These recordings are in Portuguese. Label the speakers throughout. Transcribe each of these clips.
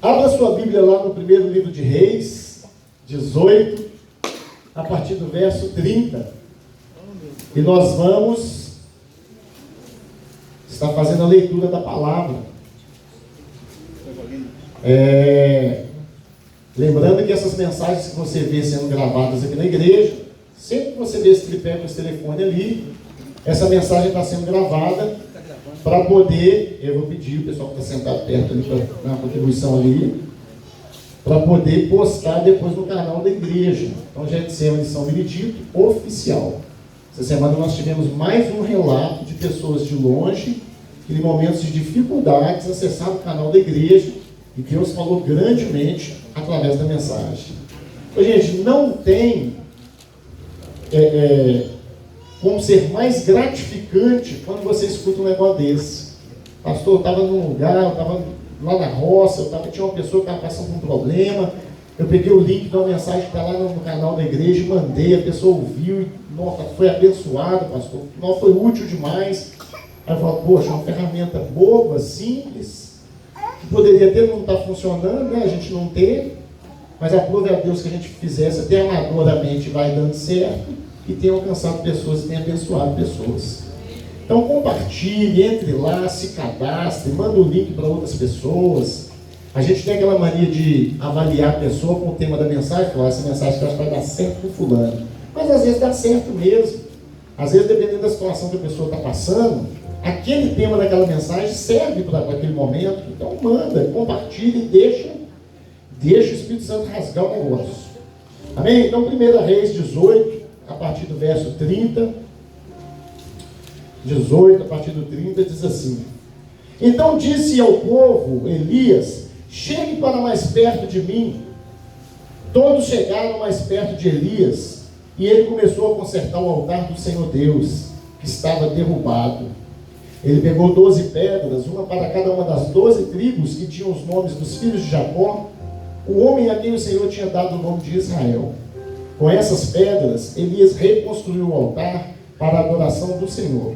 Speaker 1: Abra sua Bíblia lá no primeiro livro de Reis, 18, a partir do verso 30. E nós vamos estar fazendo a leitura da palavra. Lembrando que essas mensagens que você vê sendo gravadas aqui na igreja, sempre que você vê esse tripé com esse telefone ali, essa mensagem está sendo gravada para poder, eu vou pedir o pessoal que está sentado perto ali para dar uma contribuição ali, para poder postar depois no canal da igreja. Então já dissemos em São Benedito oficial. Essa semana nós tivemos mais um relato de pessoas de longe que em momentos de dificuldades acessaram o canal da igreja e Deus falou grandemente através da mensagem. Então, gente, não tem como ser mais gratificante quando você escuta um negócio desse. Pastor, eu estava num lugar, eu estava lá na roça, tinha uma pessoa que estava passando por um problema, eu peguei o link de uma mensagem que está lá no canal da igreja e mandei, a pessoa ouviu e nossa, foi abençoada, pastor, nossa, foi útil demais. Aí eu falo, poxa, uma ferramenta boba, simples, que poderia ter, não está funcionando, né? A gente não ter, mas aprove a Deus que a gente fizesse até amadoramente, vai dando certo, e tem alcançado pessoas, e tem abençoado pessoas. Então compartilhe, entre lá, se cadastre, manda o link para outras pessoas. A gente tem aquela mania de avaliar a pessoa com o tema da mensagem, falar, essa mensagem que eu acho que vai dar certo com fulano. Mas às vezes dá certo mesmo. Às vezes, dependendo da situação que a pessoa está passando, aquele tema daquela mensagem serve para aquele momento. Então manda, compartilhe e deixa o Espírito Santo rasgar o negócio. Amém? Então 1 Reis 18, a partir do verso 30, 18, a partir do 30, diz assim: Então disse ao povo Elias, chegue para mais perto de mim. Todos chegaram mais perto de Elias, e ele começou a consertar o altar do Senhor Deus, que estava derrubado. Ele pegou 12 pedras, uma para cada uma das 12 tribos que tinham os nomes dos filhos de Jacó, o homem a quem o Senhor tinha dado o nome de Israel. Com essas pedras, Elias reconstruiu o altar para a adoração do Senhor.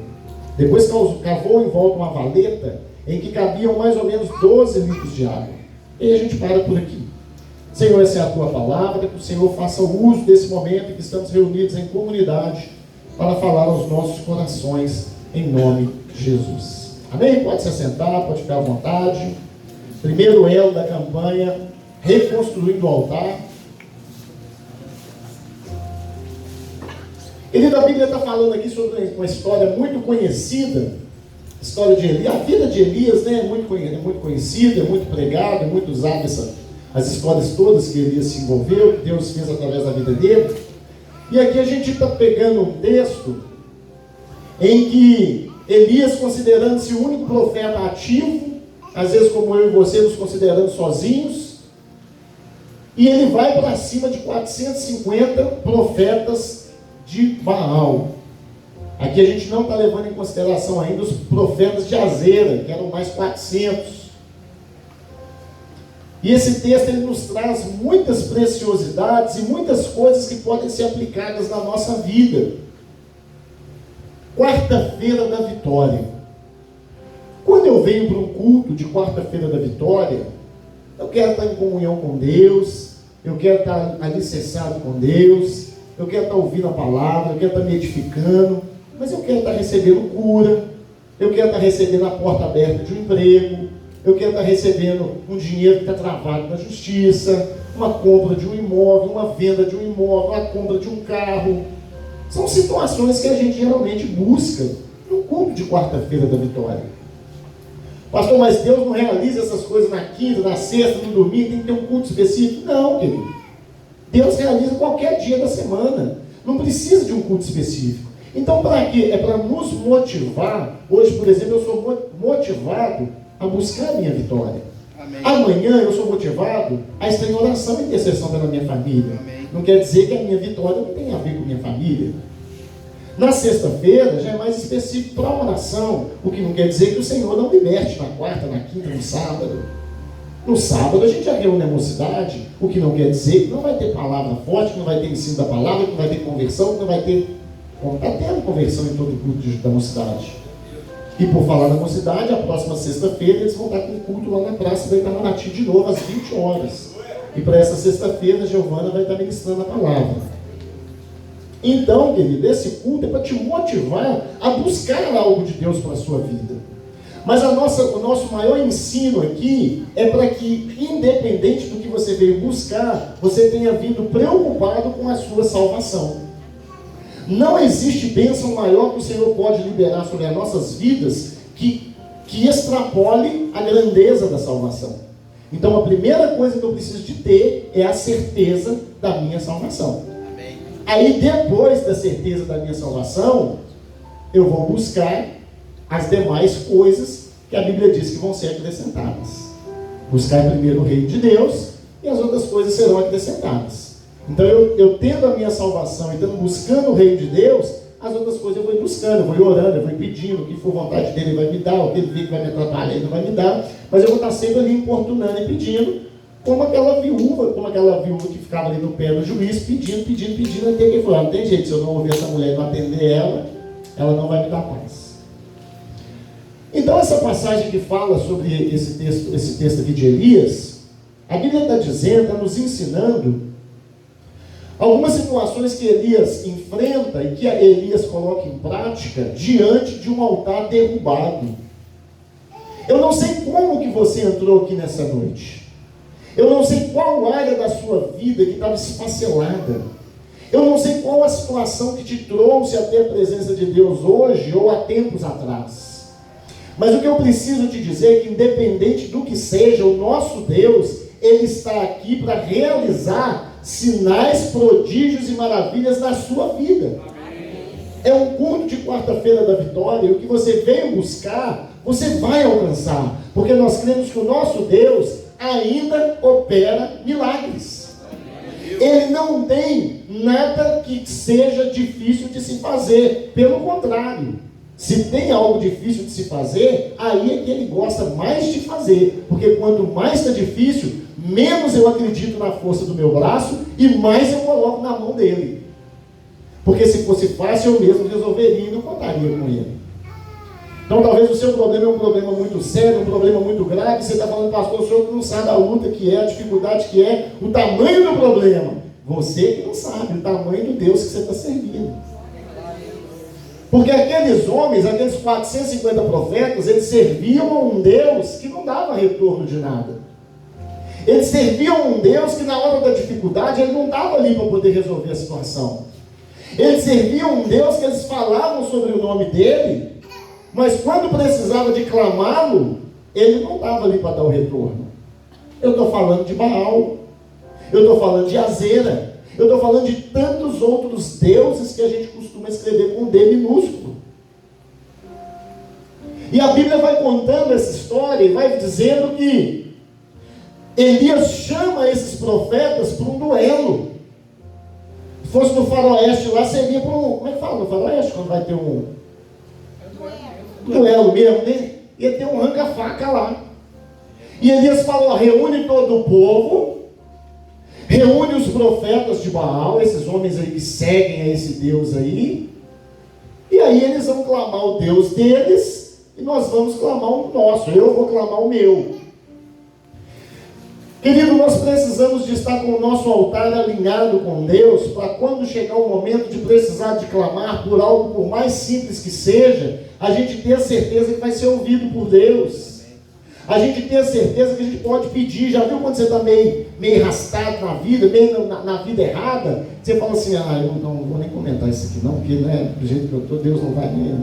Speaker 1: Depois cavou em volta uma valeta em que cabiam mais ou menos 12 litros de água. E a gente para por aqui. Senhor, essa é a tua palavra, que o Senhor faça uso desse momento em que estamos reunidos em comunidade para falar aos nossos corações, em nome de Jesus. Amém? Pode se assentar, pode ficar à vontade. Primeiro elo da campanha, reconstruindo o altar. Querido, a Bíblia está falando aqui sobre uma história muito conhecida, a história de Elias. A vida de Elias, né, é muito conhecida, é muito pregada, é muito usada as histórias todas que Elias se envolveu, que Deus fez através da vida dele. E aqui a gente está pegando um texto em que Elias, considerando-se o único profeta ativo, às vezes como eu e você nos considerando sozinhos, e ele vai para cima de 450 profetas de Baal. Aqui a gente não está levando em consideração ainda os profetas de Azera, que eram mais 400. E esse texto ele nos traz muitas preciosidades e muitas coisas que podem ser aplicadas na nossa vida. Quarta-feira da Vitória. Quando eu venho para um culto de quarta-feira da Vitória, eu quero estar em comunhão com Deus, eu quero estar alicerçado com Deus, eu quero estar ouvindo a palavra, eu quero estar me edificando, mas eu quero estar recebendo cura, eu quero estar recebendo a porta aberta de um emprego, eu quero estar recebendo um dinheiro que está travado na justiça, uma compra de um imóvel, uma venda de um imóvel, uma compra de um carro. São situações que a gente geralmente busca no culto de quarta-feira da Vitória. Pastor, mas Deus não realiza essas coisas na quinta, na sexta, no domingo, tem que ter um culto específico? Não, querido. Deus realiza qualquer dia da semana. Não precisa de um culto específico. Então, para quê? É para nos motivar. Hoje, por exemplo, eu sou motivado a buscar a minha vitória. Amém. Amanhã eu sou motivado a estar em oração e intercessão pela minha família. Amém. Não quer dizer que a minha vitória não tem a ver com a minha família. Na sexta-feira já é mais específico para a oração, o que não quer dizer que o Senhor não liberte na quarta, na quinta, no sábado. No sábado a gente já reúne a mocidade, o que não quer dizer que não vai ter palavra forte, que não vai ter ensino da palavra, que não vai ter conversão, que não vai ter... Está tendo conversão em todo o culto da mocidade. E por falar na mocidade, a próxima sexta-feira eles vão estar com culto lá na Praça da Itamaraty de novo, às 20 horas. E para essa sexta-feira, a Giovana vai estar ministrando a palavra. Então, querido, esse culto é para te motivar a buscar algo de Deus para a sua vida. Mas o nosso maior ensino aqui é para que, independente do que você veio buscar, você tenha vindo preocupado com a sua salvação. Não existe bênção maior que o Senhor pode liberar sobre as nossas vidas que extrapole a grandeza da salvação. Então a primeira coisa que eu preciso de ter é a certeza da minha salvação. Amém. Aí depois da certeza da minha salvação, eu vou buscar as demais coisas que a Bíblia diz que vão ser acrescentadas. Buscar primeiro o reino de Deus e as outras coisas serão acrescentadas. Então eu tendo a minha salvação e buscando o reino de Deus, as outras coisas eu vou buscando, eu vou orando, eu vou pedindo, o que for vontade dele vai me dar, o que ele vê que vai me atrapalhar ele não vai me dar, mas eu vou estar sempre ali importunando e pedindo, como aquela viúva que ficava ali no pé do juiz, pedindo, até que ele falou, não tem jeito, se eu não ouvir essa mulher e não atender ela não vai me dar paz. Então essa passagem que fala sobre esse texto aqui de Elias, a Bíblia está dizendo, está nos ensinando algumas situações que Elias enfrenta e que Elias coloca em prática diante de um altar derrubado. Eu não sei como que você entrou aqui nessa noite. Eu não sei qual área da sua vida que estava esfacelada. Eu não sei qual a situação que te trouxe até a presença de Deus hoje ou há tempos atrás. Mas o que eu preciso te dizer é que independente do que seja, o nosso Deus, Ele está aqui para realizar sinais, prodígios e maravilhas na sua vida. É um culto de quarta-feira da vitória, e o que você veio buscar, você vai alcançar, porque nós cremos que o nosso Deus ainda opera milagres. Ele não tem nada que seja difícil de se fazer, pelo contrário, se tem algo difícil de se fazer, aí é que ele gosta mais de fazer, porque quanto mais está difícil, menos eu acredito na força do meu braço e mais eu coloco na mão dele. Porque se fosse fácil, eu mesmo resolveria e não contaria com ele. Então talvez o seu problema é um problema muito sério, um problema muito grave. Você está falando, pastor, o senhor que não sabe a luta que é, a dificuldade que é, o tamanho do problema. Você que não sabe o tamanho do Deus que você está servindo. Porque aqueles homens, aqueles 450 profetas, eles serviam a um Deus que não dava retorno de nada. Eles serviam a um Deus que na hora da dificuldade, ele não estava ali para poder resolver a situação. Eles serviam a um Deus que eles falavam sobre o nome dele, mas quando precisava de clamá-lo, ele não estava ali para dar o retorno. Eu estou falando de Baal, eu estou falando de Azera, eu estou falando de tantos outros deuses que a gente costuma escrever com D minúsculo. E a Bíblia vai contando essa história e vai dizendo que Elias chama esses profetas para um duelo. Se fosse no faroeste lá, seria para um... Como é que fala no faroeste? Quando vai ter um duelo mesmo, né? Ia ter um arranca-faca lá. E Elias falou, reúne todo o povo, reúne os profetas de Baal, esses homens aí que seguem a esse Deus aí, e aí eles vão clamar o Deus deles, e nós vamos clamar o nosso, eu vou clamar o meu. Querido, nós precisamos de estar com o nosso altar alinhado com Deus, para quando chegar o momento de precisar de clamar por algo, por mais simples que seja, a gente ter a certeza que vai ser ouvido por Deus. A gente ter a certeza que a gente pode pedir. Já viu quando você está meio arrastado na vida, meio na vida errada? Você fala assim, eu não vou nem comentar isso aqui não, porque né, do jeito que eu estou, Deus não vai nem...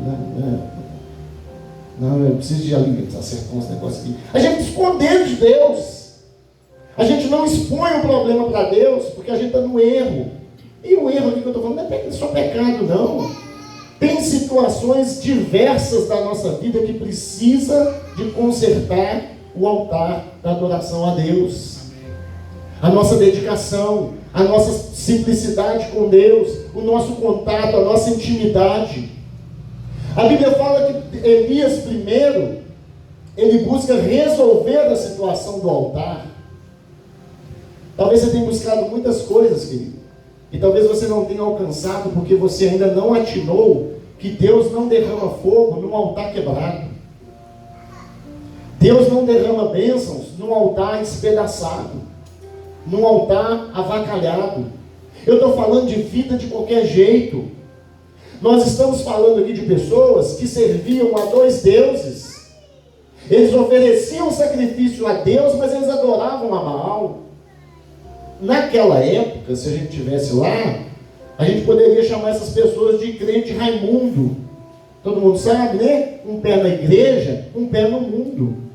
Speaker 1: Não, eu preciso de acertar uns negócios aqui. A gente escondendo de Deus. A gente não expõe o problema para Deus, porque a gente está no erro. E o erro aqui que eu estou falando não é só pecado, não. Tem situações diversas da nossa vida que precisa de consertar o altar da adoração a Deus. A nossa dedicação, a nossa simplicidade com Deus, o nosso contato, a nossa intimidade. A Bíblia fala que Elias primeiro, ele busca resolver a situação do altar. Talvez você tenha buscado muitas coisas, querido. E talvez você não tenha alcançado porque você ainda não atinou que Deus não derrama fogo num altar quebrado. Deus não derrama bênçãos num altar espedaçado, num altar avacalhado. Eu estou falando de vida de qualquer jeito. Nós estamos falando aqui de pessoas que serviam a dois deuses. Eles ofereciam sacrifício a Deus, mas eles adoravam a Baal. Naquela época, se a gente estivesse lá, a gente poderia chamar essas pessoas de crente Raimundo. Todo mundo sabe, né? Um pé na igreja, um pé no mundo.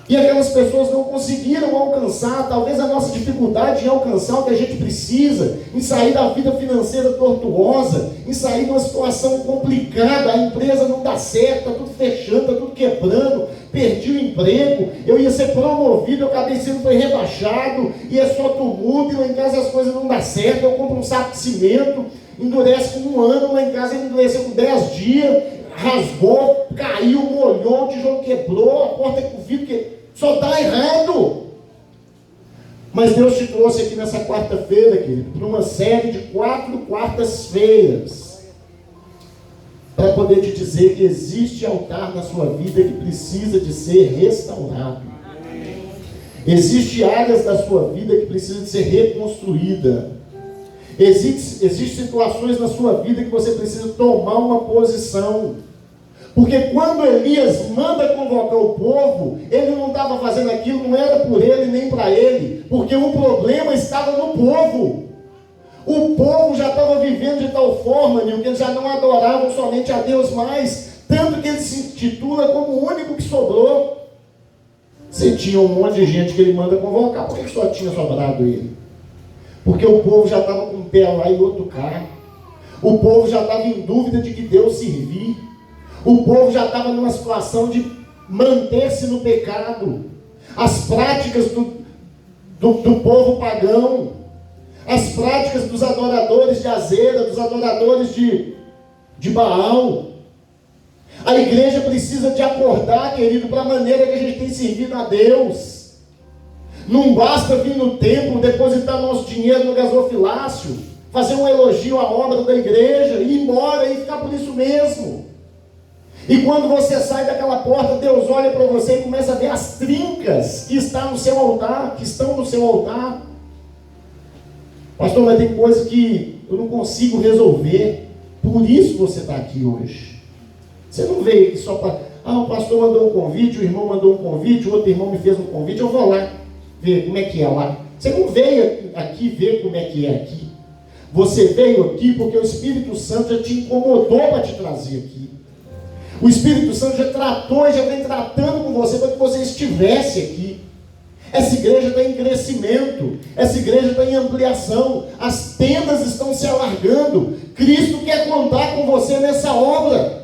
Speaker 1: E aquelas pessoas não conseguiram alcançar, talvez a nossa dificuldade em alcançar o que a gente precisa, em sair da vida financeira tortuosa, em sair de uma situação complicada, a empresa não dá certo, está tudo fechando, está tudo quebrando, perdi o emprego, eu ia ser promovido, eu acabei sendo rebaixado, e é só tumulto, e lá em casa as coisas não dão certo, eu compro um saco de cimento, endurece com 1 ano, lá em casa ele endureceu com 10 dias, rasgou, caiu, molhou, o tijolo quebrou, a porta com vidro que só dá errado. Mas Deus te trouxe aqui nessa quarta-feira, querido, para uma série de 4 quartas-feiras, para poder te dizer que existe altar na sua vida que precisa de ser restaurado. Existem áreas da sua vida que precisam de ser reconstruída. Existem situações na sua vida que você precisa tomar uma posição. Porque quando Elias manda convocar o povo, ele não estava fazendo aquilo, não era por ele nem para ele, porque o problema estava no povo. O povo já estava vivendo de tal forma, que eles já não adoravam somente a Deus mais, tanto que ele se intitula como o único que sobrou. Você tinha um monte de gente que ele manda convocar, por que só tinha sobrado ele? Porque o povo já estava com um pé lá e outro cá. O povo já estava em dúvida de que Deus servir. O povo já estava numa situação de manter-se no pecado. As práticas do povo pagão, as práticas dos adoradores de Azera, dos adoradores de Baal. A igreja precisa de acordar, querido, para a maneira que a gente tem servido a Deus. Não basta vir no templo, depositar nosso dinheiro no gasofilácio, fazer um elogio à obra da igreja, e ir embora e ficar por isso mesmo. E quando você sai daquela porta, Deus olha para você e começa a ver as trincas que estão no seu altar, Pastor, mas tem coisa que eu não consigo resolver, por isso você está aqui hoje. Você não veio aqui só para, o pastor mandou um convite, o irmão mandou um convite, o outro irmão me fez um convite, eu vou lá ver como é que é lá. Você não veio aqui ver como é que é aqui. Você veio aqui porque o Espírito Santo já te incomodou para te trazer aqui. O Espírito Santo já tratou e já vem tratando com você para que você estivesse aqui. Essa igreja está em crescimento, essa igreja está em ampliação, as tendas estão se alargando. Cristo quer contar com você nessa obra.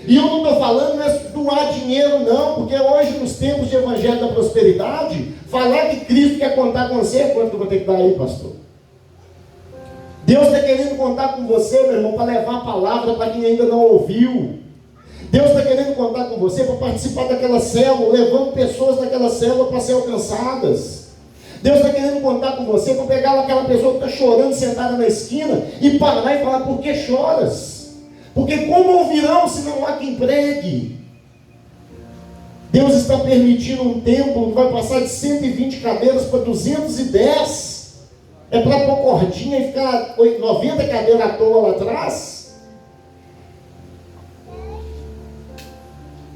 Speaker 1: E eu não estou falando de doar dinheiro não, porque hoje nos tempos de evangelho da prosperidade, falar que Cristo quer contar com você, quanto eu vou ter que dar aí, pastor? Deus está querendo contar com você, meu irmão, para levar a palavra para quem ainda não ouviu. Deus está querendo contar com você para participar daquela célula, levando pessoas daquela célula para ser alcançadas. Deus está querendo contar com você para pegar aquela pessoa que está chorando, sentada na esquina, e parar e falar, por que choras? Porque como ouvirão se não há quem pregue? Deus está permitindo um templo que vai passar de 120 cadeiras para 210. É para pôr cordinha e ficar 90 cadeiras à toa lá atrás?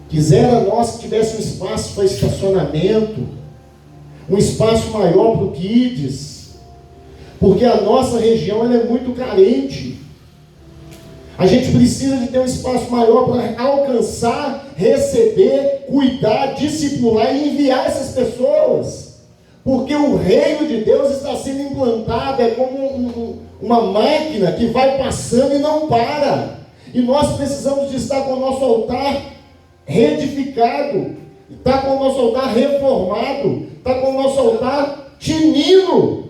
Speaker 1: Quisera nós que tivesse um espaço para estacionamento, um espaço maior para o Kids, porque a nossa região ela é muito carente. A gente precisa de ter um espaço maior para alcançar, receber, cuidar, discipular e enviar essas pessoas. Porque o reino de Deus está sendo implantado, é como uma máquina que vai passando e não para. E nós precisamos de estar com o nosso altar reedificado, estar com o nosso altar reformado, estar com o nosso altar tinindo,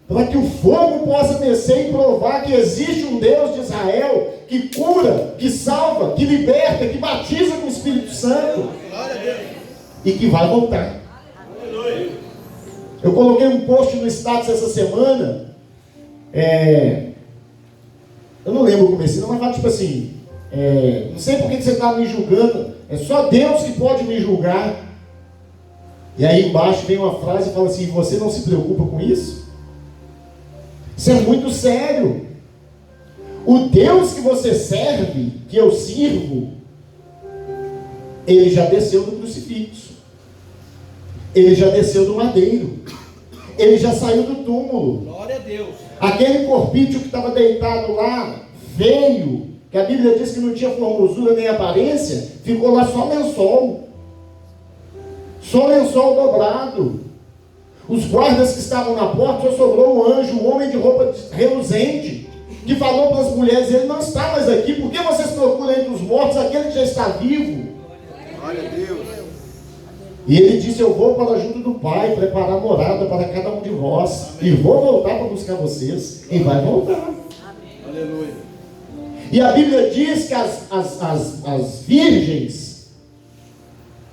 Speaker 1: para que o fogo possa descer e provar que existe um Deus de Israel que cura, que salva, que liberta, que batiza com o Espírito Santo e que vai voltar. Eu coloquei um post no status essa semana, eu não lembro o começo, mas tipo assim, não sei por que você está me julgando, É só Deus que pode me julgar. E aí embaixo vem uma frase e fala assim: você não se preocupa com isso? Isso é muito sério. O Deus que você serve, que eu sirvo, ele já desceu do crucifixo. Ele já desceu do madeiro. Ele já saiu do túmulo.
Speaker 2: Glória a Deus.
Speaker 1: Aquele corpício que estava deitado lá, feio, que a Bíblia diz que não tinha formosura nem aparência, ficou lá só lençol. Só lençol dobrado. Os guardas que estavam na porta, só sobrou um anjo, um homem de roupa reluzente, que falou para as mulheres: ele não está mais aqui, por que vocês procuram entre os mortos aquele que já está vivo?
Speaker 2: Glória a Deus.
Speaker 1: E ele disse: eu vou para junto do Pai, preparar morada para cada um de vós, e vou voltar para buscar vocês, e vai voltar.
Speaker 2: Aleluia.
Speaker 1: E a Bíblia diz que as virgens,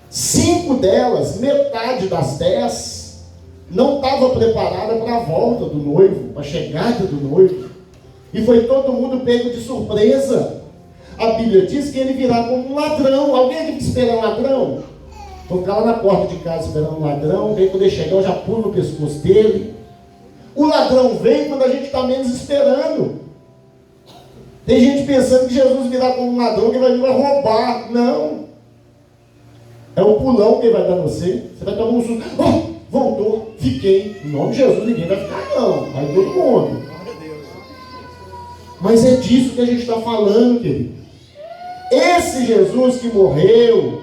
Speaker 1: 5 delas, metade das 10, não estava preparada para a volta do noivo, para a chegada do noivo. E foi todo mundo pego de surpresa. A Bíblia diz que ele virá como um ladrão. Alguém aqui espera um ladrão? Vou ficar lá na porta de casa esperando um ladrão. Vem quando ele chegar, eu já pulo no pescoço dele. O ladrão vem quando a gente está menos esperando. Tem gente pensando que Jesus virá como um ladrão, que vai vir roubar. Não. É o pulão que ele vai dar você. Você vai tomar um susto. Oh, voltou, fiquei. Em nome de Jesus, ninguém vai ficar, não. Vai todo mundo. Mas é disso que a gente está falando, querido. Esse Jesus que morreu,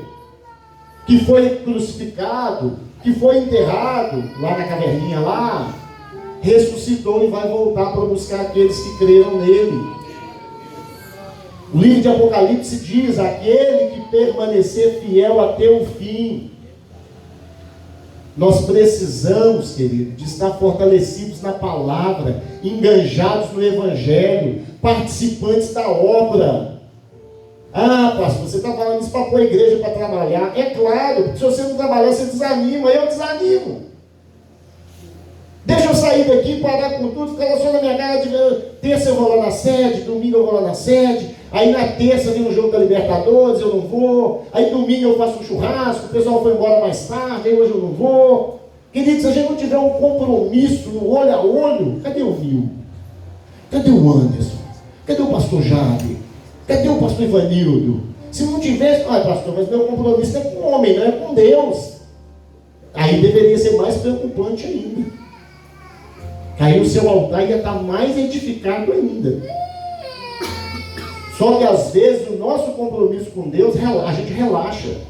Speaker 1: que foi crucificado, que foi enterrado lá na caverninha lá, ressuscitou e vai voltar para buscar aqueles que creram nele. O livro de Apocalipse diz: aquele que permanecer fiel até o fim. Nós precisamos, querido, de estar fortalecidos na palavra, enganjados no Evangelho, participantes da obra. Ah, pastor, você está falando isso para pôr a igreja para trabalhar. É claro, porque se você não trabalhar, você desanima. Eu desanimo. Deixa eu sair daqui, parar com tudo, ficar só na minha casa. Terça eu vou lá na sede, domingo eu vou lá na sede. Aí na terça vem o jogo da Libertadores, eu não vou. Aí domingo eu faço um churrasco, o pessoal foi embora mais tarde, aí hoje eu não vou. Querido, se a gente não tiver um compromisso no olho a olho, cadê o Nil? Cadê o Anderson? Cadê o pastor Jade? Cadê o pastor Ivanildo? Se não tivesse, pastor, mas meu compromisso é com o homem, não é com Deus. Aí deveria ser mais preocupante ainda. Aí o seu altar ia estar mais edificado ainda. Só que às vezes o nosso compromisso com Deus, a gente relaxa.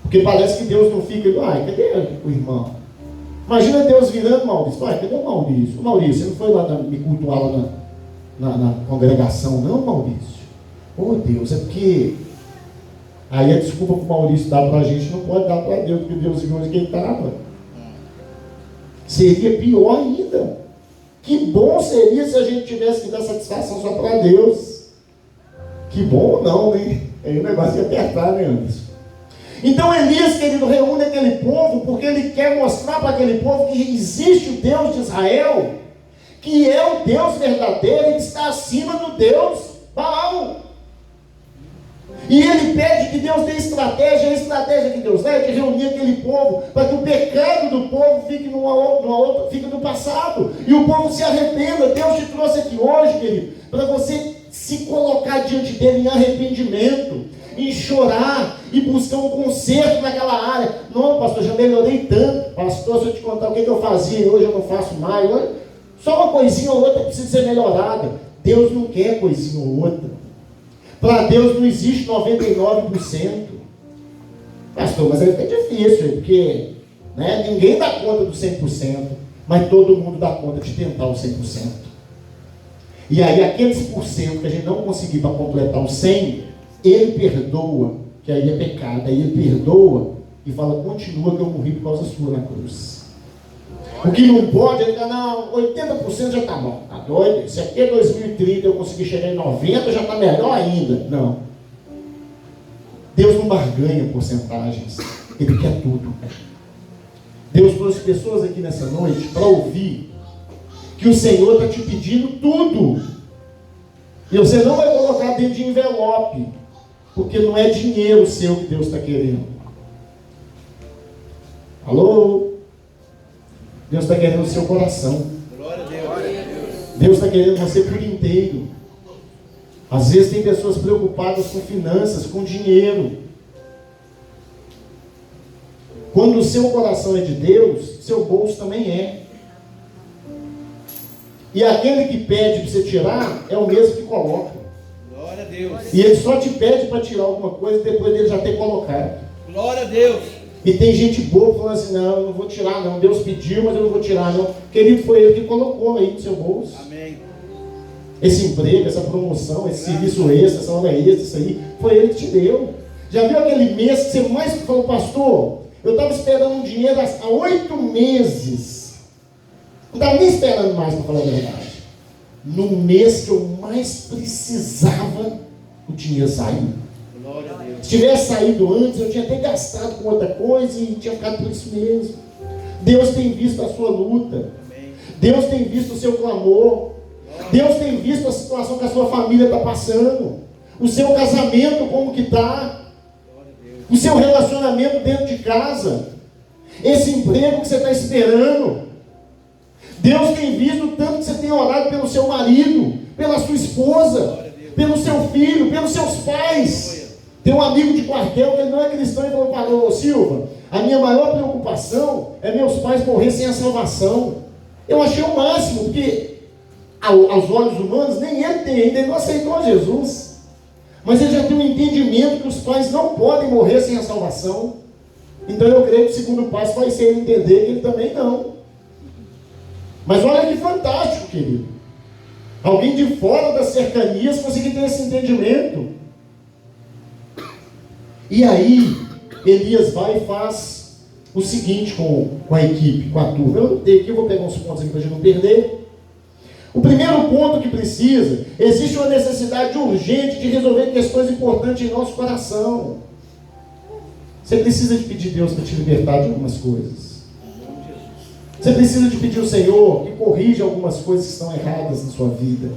Speaker 1: Porque parece que Deus não fica, cadê o irmão? Imagina Deus virando: Maurício, cadê o Maurício? Maurício, você não foi lá me cultuar lá na congregação, não, Maurício? Oh Deus, é porque aí a desculpa que o Maurício dá para a gente não pode dar para Deus, porque Deus viu onde ele estava. Seria pior ainda. Que bom seria se a gente tivesse que dar satisfação só para Deus. Que bom não, né? Aí o negócio ia apertar, né, Anderson? Então Elias, querido, reúne aquele povo, porque ele quer mostrar para aquele povo que existe o Deus de Israel, que é o Deus verdadeiro e que está acima do Deus Baal. E ele pede que Deus dê estratégia. A estratégia que Deus dá é de reunir aquele povo, para que o pecado do povo fique fique no passado, e o povo se arrependa. Deus te trouxe aqui hoje, querido, para você se colocar diante dele em arrependimento, em chorar e buscar um conserto naquela área. Não, pastor, já melhorei tanto. Pastor, se eu te contar o que eu fazia, hoje eu não faço mais. Só uma coisinha ou outra precisa ser melhorada. Deus não quer coisinha ou outra. Para Deus não existe 99%. Pastor, mas aí fica difícil, porque ninguém dá conta do 100%, mas todo mundo dá conta de tentar o 100%. E aí aqueles % que a gente não conseguir para completar o 100%, ele perdoa, que aí é pecado. Aí ele perdoa e fala: continua que eu morri por causa sua na cruz. O que não pode, ele fala: não, 80% já está bom. Está doido? Se até 2030 eu conseguir chegar em 90%, já está melhor ainda. Não. Deus não barganha porcentagens. Ele quer tudo. Deus trouxe pessoas aqui nessa noite para ouvir que o Senhor está te pedindo tudo. E você não vai colocar dentro de envelope, Porque não é dinheiro seu que Deus está querendo. Alô? Deus está querendo o seu coração.
Speaker 2: Glória a Deus.
Speaker 1: Deus está querendo você por inteiro. Às vezes tem pessoas preocupadas com finanças, com dinheiro. Quando o seu coração é de Deus, seu bolso também é. E aquele que pede para você tirar, é o mesmo que coloca.
Speaker 2: Glória a Deus.
Speaker 1: E ele só te pede para tirar alguma coisa depois dele já ter colocado.
Speaker 2: Glória a Deus.
Speaker 1: E tem gente boa falando assim, não, eu não vou tirar não. Deus pediu, mas eu não vou tirar não. Querido, foi ele que colocou aí no seu bolso.
Speaker 2: Amém.
Speaker 1: Esse emprego, essa promoção, esse serviço extra, essa hora extra, isso aí, foi ele que te deu. Já viu aquele mês que você mais falou, pastor, eu estava esperando um dinheiro há 8 meses. Não estava nem esperando mais, para falar a verdade. No mês que eu mais precisava, o dinheiro saiu.
Speaker 2: Glória a Deus.
Speaker 1: Se tivesse saído antes, eu tinha até gastado com outra coisa e tinha ficado por isso mesmo. Deus tem visto a sua luta.
Speaker 2: Amém.
Speaker 1: Deus tem visto o seu clamor. Deus tem visto a situação que a sua família está passando. O seu casamento como que está. O seu relacionamento dentro de casa. Esse emprego que você está esperando. Deus tem visto o tanto que você tem orado pelo seu marido, pela sua esposa, pelo seu filho, pelos seus pais. Tem um amigo de quartel que ele não é cristão e falou, Silva, a minha maior preocupação é meus pais morrerem sem a salvação. Eu achei o máximo, porque aos olhos humanos nem ele tem ainda, ele não aceitou Jesus. Mas ele já tem um entendimento que os pais não podem morrer sem a salvação. Então eu creio que o segundo passo vai ser ele entender que ele também não. Mas olha que fantástico, querido. Alguém de fora das cercanias conseguir ter esse entendimento. E aí, Elias vai e faz o seguinte com a equipe, com a turma. Eu anotei aqui, eu vou pegar uns pontos aqui para a gente não perder. O primeiro ponto que precisa, existe uma necessidade urgente de resolver questões importantes em nosso coração. Você precisa de pedir a Deus para te libertar de algumas coisas. Você precisa de pedir ao Senhor que corrija algumas coisas que estão erradas na sua vida.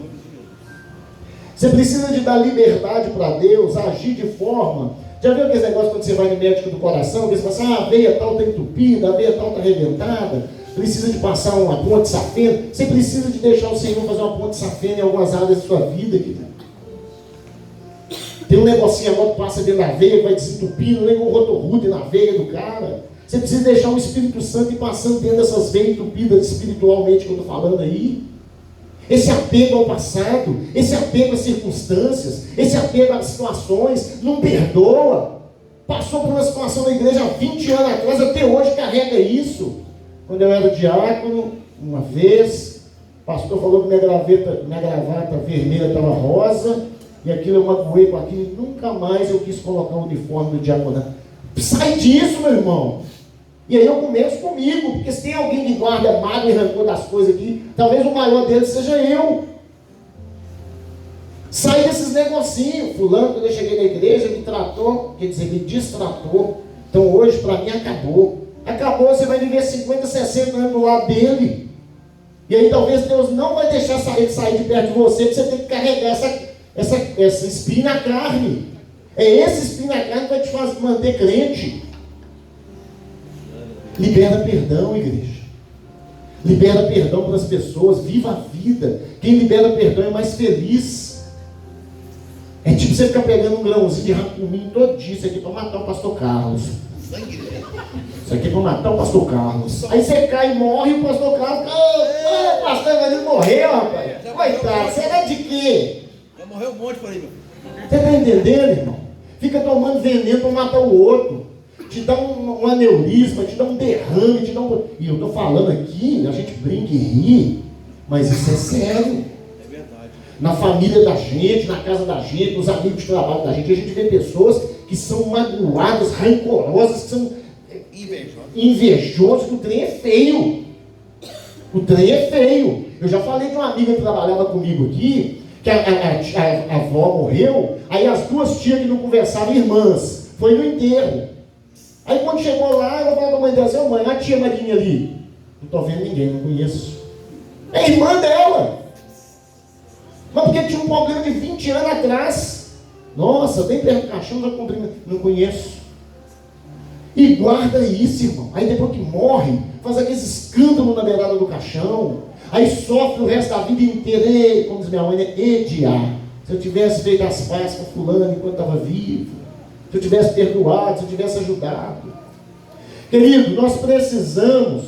Speaker 1: Você precisa de dar liberdade para Deus, agir de forma... Já viu aquele negócio quando você vai no médico do coração, que você fala assim, a veia tal está entupida, a veia tal está arrebentada, precisa de passar uma ponte safena. Você precisa de deixar o Senhor fazer uma ponte safena em algumas áreas da sua vida, querido. Tem um negocinho agora que passa dentro da veia, vai desentupindo, nem um rotorrude na veia do cara. Você precisa deixar o Espírito Santo ir passando dentro dessas veias entupidas espiritualmente que eu estou falando aí. Esse apego ao passado, esse apego às circunstâncias, esse apego às situações, não perdoa. Passou por uma situação na igreja há 20 anos atrás, até hoje carrega isso. Quando eu era diácono, uma vez, o pastor falou que minha gravata vermelha estava rosa, e aquilo eu magoei com aquilo, e nunca mais eu quis colocar o uniforme do diaconato. Sai disso, meu irmão. E aí eu começo comigo, porque se tem alguém que guarda mágoa e rancor das coisas aqui, talvez o maior deles seja eu. Sai desses negocinhos. Fulano, quando eu cheguei na igreja, me tratou, quer dizer, me distratou. Então hoje, para mim, acabou. Acabou, você vai viver 50, 60 anos do lado dele. E aí talvez Deus não vai deixar ele sair de perto de você, porque você tem que carregar essa espinha na carne. É esse espinho na carne que vai te fazer manter crente. Libera perdão, igreja. Libera perdão para as pessoas. Viva a vida. Quem libera perdão é mais feliz. É tipo você ficar pegando um grãozinho de racuminho todo dia. Isso aqui é para matar o pastor Carlos. Isso aqui é para matar o pastor Carlos. Aí você cai e morre e o pastor Carlos... o pastor Evangelho morreu, rapaz. Coitado, será de quê?
Speaker 2: Já morreu um monte por aí, meu.
Speaker 1: Você está entendendo, irmão? Fica tomando veneno para matar o outro. Te dá um aneurisma, te dá um derrame, te dá um... E eu estou falando aqui, a gente brinca e ri, mas isso é sério.
Speaker 2: É verdade.
Speaker 1: Na família da gente, na casa da gente, nos amigos de trabalho da gente, a gente vê pessoas que são magoadas, rancorosas, que são invejosas, que o trem é feio. O trem é feio. Eu já falei de uma amiga que trabalhava comigo aqui, que a avó morreu, aí as duas tias que não conversavam, irmãs, foi no enterro. Aí quando chegou lá, ela falou para a mãe dela assim, mãe, a tia Marinha ali, não estou vendo ninguém, não conheço. É irmã dela. Mas porque tinha um problema de 20 anos atrás. Nossa, bem perto do caixão, já cumprimento. Não conheço. E guarda isso, irmão. Aí depois que morre, faz aquele escândalo na beirada do caixão. Aí sofre o resto da vida inteira. Como diz minha mãe, né? Ediar. Se eu tivesse feito as pazes com fulano enquanto estava vivo. Se eu tivesse perdoado, se eu tivesse ajudado. Querido, nós precisamos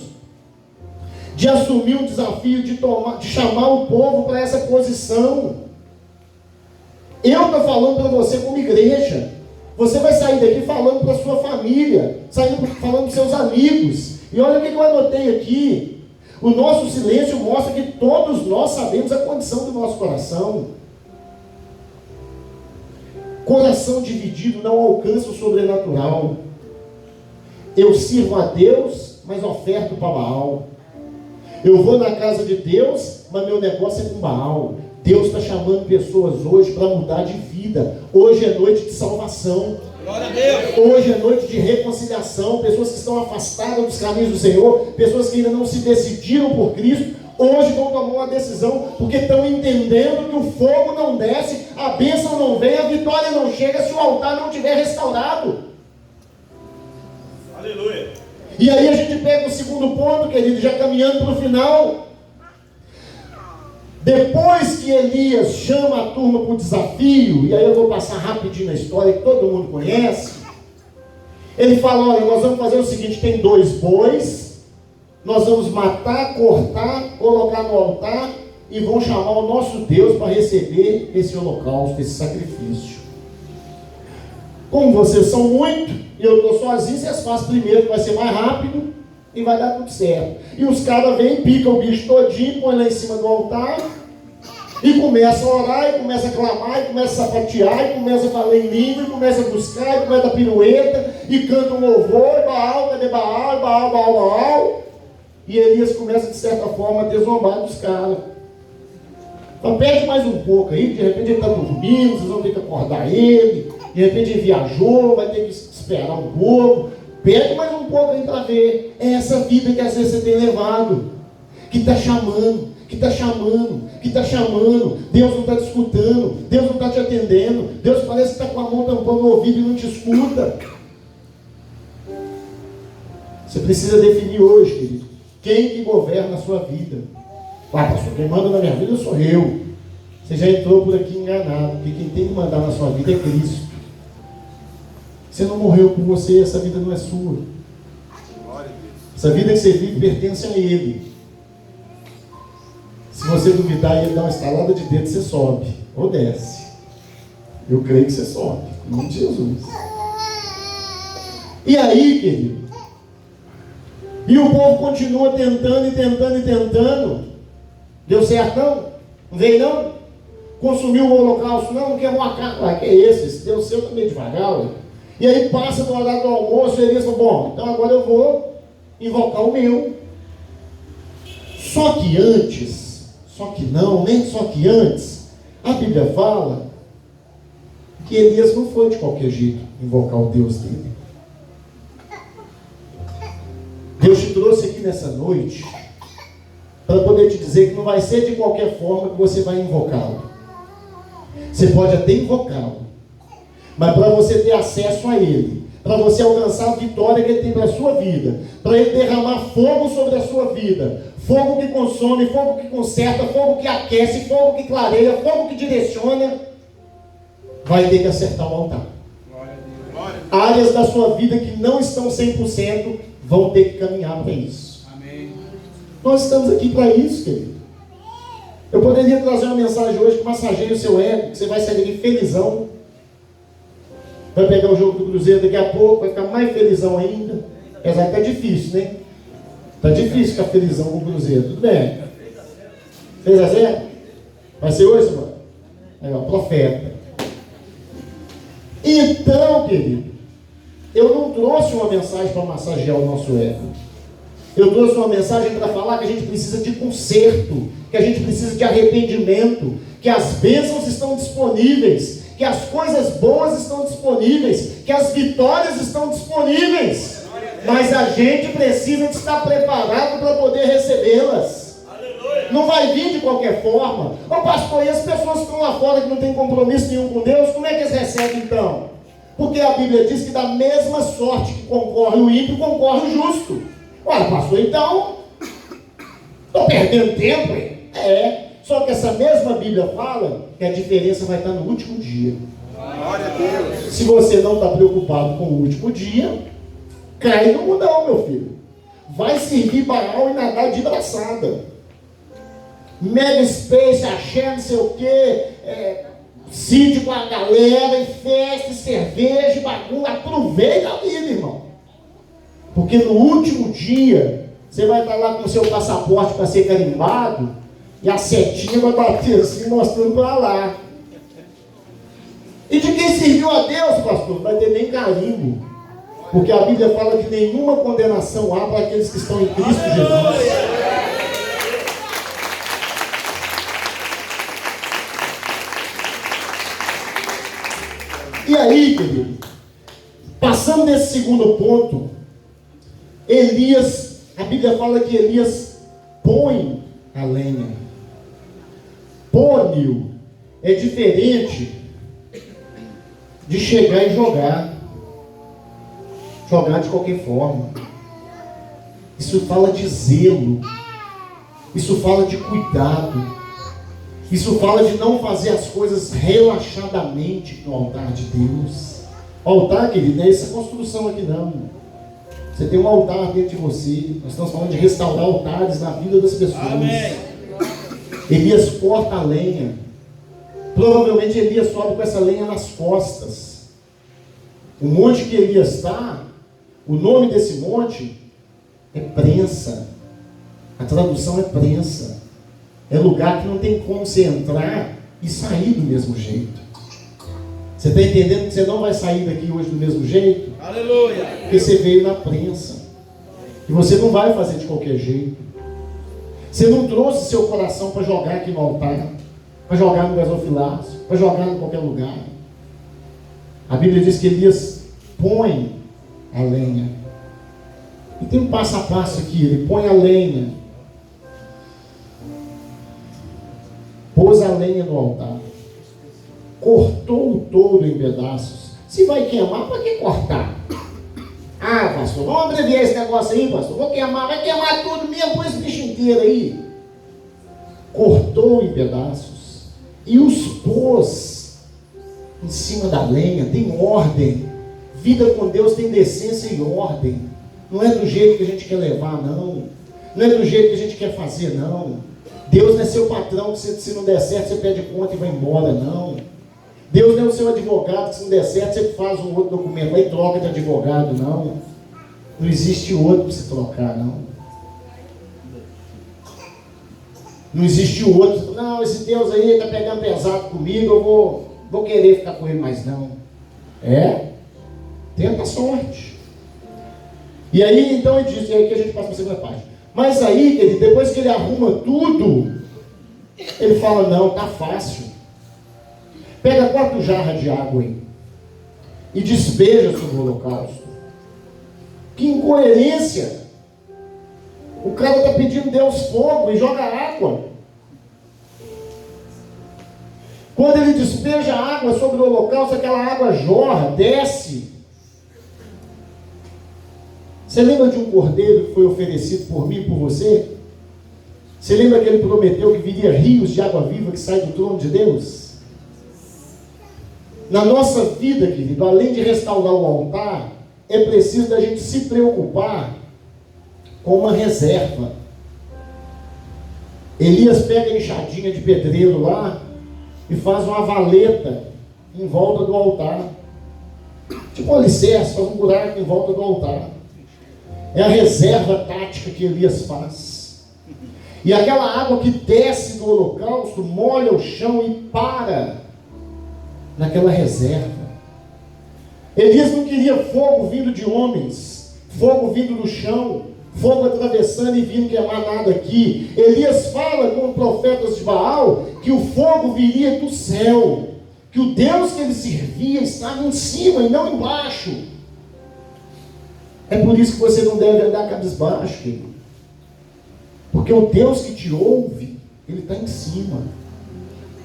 Speaker 1: de assumir o desafio de chamar o povo para essa posição. Eu estou falando para você como igreja. Você vai sair daqui falando para a sua família, falando para os seus amigos. E olha o que eu anotei aqui. O nosso silêncio mostra que todos nós sabemos a condição do nosso coração. Coração dividido não alcança o sobrenatural. Eu sirvo a Deus, mas oferto para Baal. Eu vou na casa de Deus, mas meu negócio é com Baal. Deus está chamando pessoas hoje para mudar de vida. Hoje é noite de salvação.
Speaker 2: Glória a Deus.
Speaker 1: Hoje é noite de reconciliação. Pessoas que estão afastadas dos caminhos do Senhor, pessoas que ainda não se decidiram por Cristo, hoje vão tomar uma decisão, porque estão entendendo que o fogo não desce, a bênção não vem, a vitória não chega se o altar não estiver restaurado.
Speaker 2: Aleluia.
Speaker 1: E aí a gente pega o segundo ponto, querido, já caminhando para o final. Depois que Elias chama a turma para o desafio, e aí eu vou passar rapidinho na história que todo mundo conhece. Ele fala: olha, nós vamos fazer o seguinte, tem 2 bois, nós vamos matar, cortar, colocar no altar, e vão chamar o nosso Deus para receber esse holocausto, esse sacrifício. Como vocês são muito, e eu estou sozinho, vocês fazem primeiro, que vai ser mais rápido, e vai dar tudo certo. E os caras vêm, picam o bicho todinho, põem lá em cima do altar, e começa a orar, e começa a clamar, e começa a sapatear, e começa a falar em língua, e começa a buscar, e começa a pirueta, e canta um louvor, Baal, cadê Baal, Baal, Baal, Baal. E Elias começa, de certa forma, a desombar dos caras. Então pede mais um pouco aí, de repente ele está dormindo, vocês vão ter que acordar ele, de repente ele viajou, vai ter que esperar um pouco. Pede mais um pouco aí para ver. É essa vida que às vezes você tem levado, que está chamando, que está chamando, que está chamando. Deus não está te escutando, Deus não está te atendendo, Deus parece que está com a mão tampando o ouvido e não te escuta. Você precisa definir hoje, querido, quem que governa a sua vida. Ah, pastor, quem manda na minha vida sou eu. Você já entrou por aqui enganado, porque quem tem que mandar na sua vida é Cristo. Você não morreu por você, essa vida não é sua. Essa vida que você vive pertence a Ele. Se você duvidar e Ele dá uma estalada de dedo, você sobe ou desce. Eu creio que você sobe, em nome de Jesus. E aí, querido? E o povo continua tentando e tentando e tentando. Deu certo não? Não veio não? Consumiu o holocausto não? Não queimou a carne? Ah, que é esse Deus seu também devagar, ué. E aí passa do horário do almoço e ele diz: bom, então agora eu vou invocar o meu. Só que antes, a Bíblia fala que Elias não foi de qualquer jeito invocar o Deus dele. Deus te trouxe aqui nessa noite para poder te dizer que não vai ser de qualquer forma que você vai invocá-lo. Você pode até invocá-lo, mas para você ter acesso a Ele, para você alcançar a vitória que Ele tem para a sua vida, para Ele derramar fogo sobre a sua vida, fogo que consome, fogo que conserta, fogo que aquece, fogo que clareia, fogo que direciona, vai ter que acertar o altar. Áreas da sua vida que não estão 100% vão ter que caminhar para isso.
Speaker 2: Amém.
Speaker 1: Nós estamos aqui para isso, querido. Eu poderia trazer uma mensagem hoje que massageie o seu ego, que você vai sair daqui felizão. Vai pegar o jogo do Cruzeiro daqui a pouco, vai ficar mais felizão ainda. Apesar que está difícil, né? Está difícil ficar felizão com o Cruzeiro. Tudo bem. 3-0? Vai ser hoje, mano? Aí, ó, profeta. Então, querido, eu não trouxe uma mensagem para massagear o nosso ego. Eu trouxe uma mensagem para falar que a gente precisa de conserto, que a gente precisa de arrependimento, que as bênçãos estão disponíveis, que as coisas boas estão disponíveis, que as vitórias estão disponíveis, mas a gente precisa de estar preparado para poder recebê-las. Não vai vir de qualquer forma. Ô pastor, e as pessoas que estão lá fora que não têm compromisso nenhum com Deus, como é que eles recebem então? Porque a Bíblia diz que da mesma sorte que concorre o ímpio, concorre o justo. Olha, pastor, então, estou perdendo tempo, hein? Só que essa mesma Bíblia fala que a diferença vai estar no último dia.
Speaker 2: Glória a Deus.
Speaker 1: Se você não está preocupado com o último dia, cai no mundão, meu filho. Vai servir Baal e nadar de braçada. Mega Space, axé, não sei o quê, sítio com a galera, e festa, e cerveja, e bagulho. Aproveita a vida, irmão. Porque no último dia, você vai estar lá com o seu passaporte para ser carimbado, e a setinha vai bater assim, mostrando para lá. E de quem serviu a Deus, pastor, não vai ter nem carimbo. Porque a Bíblia fala que nenhuma condenação há para aqueles que estão em Cristo Jesus. E aí, querido, passando desse segundo ponto, Elias, a Bíblia fala que Elias põe a lenha. Pônio é diferente de chegar e jogar. Jogar de qualquer forma. Isso fala de zelo. Isso fala de cuidado. Isso fala de não fazer as coisas relaxadamente no altar de Deus. Altar, querido, não é essa construção aqui não. Você tem um altar dentro de você. Nós estamos falando de restaurar altares na vida das pessoas.
Speaker 2: Amém.
Speaker 1: Elias corta a lenha. Provavelmente Elias sobe com essa lenha nas costas. O monte que Elias está, o nome desse monte é prensa. A tradução é prensa. É lugar que não tem como você entrar e sair do mesmo jeito. Você está entendendo que você não vai sair daqui hoje do mesmo jeito?
Speaker 2: Aleluia.
Speaker 1: Porque você veio na prensa. E você não vai fazer de qualquer jeito. Você não trouxe seu coração para jogar aqui no altar, para jogar no gasofilaço, para jogar em qualquer lugar. A Bíblia diz que Elias põe a lenha. E tem um passo a passo aqui. Ele põe a lenha. Pôs a lenha no altar. Cortou o touro em pedaços. Se vai queimar, para que cortar? Ah, pastor, vamos abreviar esse negócio aí, pastor. Vou queimar, vai queimar tudo mesmo, põe esse bicho inteiro aí. Cortou em pedaços e os pôs em cima da lenha. Tem ordem. Vida com Deus tem decência e ordem. Não é do jeito que a gente quer levar, não. Não é do jeito que a gente quer fazer, não. Deus não é seu patrão que se não der certo você pede conta e vai embora, não. Deus não é o seu advogado que se não der certo você faz um outro documento, vai e troca de advogado, não. Não existe outro para se trocar, não. Não existe outro. Não, esse Deus aí está pegando pesado comigo, eu vou querer ficar com ele mais não. Tenta a sorte. E aí, então, ele diz, e aí que a gente passa para a segunda página. Mas aí, querido, depois que ele arruma tudo, ele fala, não, tá fácil. Pega 4 jarras de água aí e despeja sobre o holocausto. Que incoerência! O cara está pedindo Deus fogo e joga água. Quando ele despeja água sobre o holocausto, aquela água jorra, desce. Você lembra de um cordeiro que foi oferecido por mim e por você? Você lembra que ele prometeu que viria rios de água viva que saem do trono de Deus? Na nossa vida, querido, além de restaurar o altar, é preciso da gente se preocupar com uma reserva. Elias pega a enxadinha de pedreiro lá e faz uma valeta em volta do altar. Tipo um alicerce, faz um buraco em volta do altar. É a reserva tática que Elias faz. E aquela água que desce do holocausto molha o chão e para naquela reserva. Elias não queria fogo vindo de homens, fogo vindo do chão, fogo atravessando e vindo queimar nada aqui. Elias fala com os profetas de Baal que o fogo viria do céu, que o Deus que ele servia estava em cima e não embaixo. É por isso que você não deve andar cabisbaixo, querido. Porque o Deus que te ouve Ele está em cima.